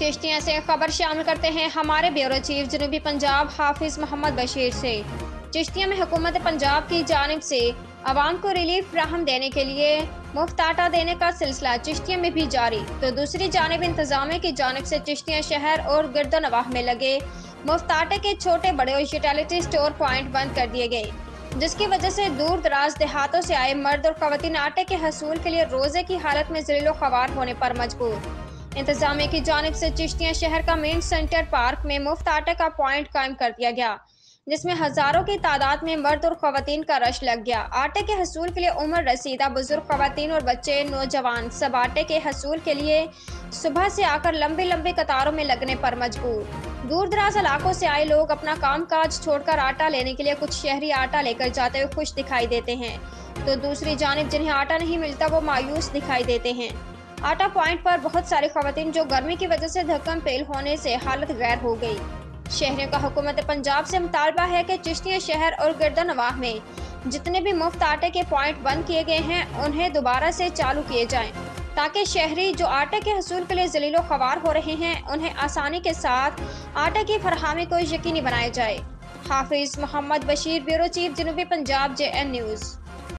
चिश्तिया से खबर शामिल करते हैं हमारे ब्यूरो चीफ जनूबी पंजाब हाफिज मोहम्मद बशीर से। चिश्तिया में हुकूमत पंजाब की जानिब से आवाम को रिलीफ फराहम देने के लिए मुफ्त आटा देने का सिलसिला चिश्तिया में भी जारी, तो दूसरी जानिब इंतजामिया की जानिब से चिश्तिया शहर और गिरदोनवाह में लगे मुफ्त आटे के छोटे बड़े यूटिलिटी स्टोर पॉइंट बंद कर दिए गए, जिसकी वजह से दूर दराज देहातों से आए मर्द और खवातीन आटे के हसूल के लिए रोजे की हालत में ज़लीलो ख्वार होने पर मजबूर। इंतजामिया की जानिब से चिश्तिया शहर का मेन सेंटर पार्क में मुफ्त आटे का पॉइंट कायम कर दिया गया, जिसमें हजारों की तादाद में मर्द और खवातीन का रश लग गया। आटे के हसूल के लिए उम्र रसीदा बुजुर्ग, खवातीन और बच्चे, नौजवान सब आटे के हसूल के लिए सुबह से आकर लंबी लंबी कतारों में लगने पर मजबूर। दूर दराज इलाकों से आए लोग अपना काम काज छोड़कर आटा लेने के लिए कुछ शहरी आटा लेकर जाते हुए खुश दिखाई देते हैं, तो दूसरी जानिब जिन्हें आटा नहीं मिलता वो मायूस दिखाई देते हैं। आटा पॉइंट पर बहुत सारी खवातीन जो गर्मी की वजह से धक्कम पेल होने से हालत गैर हो गई। शहरियों का हुकूमत पंजाब से मुतालबा है कि चिश्तिया शहर और गिरदोनवाह में जितने भी मुफ्त आटे के पॉइंट बंद किए गए हैं उन्हें दोबारा से चालू किए जाएं, ताकि शहरी जो आटे के हसूल के लिए ज़लीलो ख्वार हो रहे हैं उन्हें आसानी के साथ आटे की फरहमी को यकीनी बनाया जाए। हाफिज मोहम्मद बशीर, ब्यूरो चीफ जनूबी पंजाब, JN न्यूज़।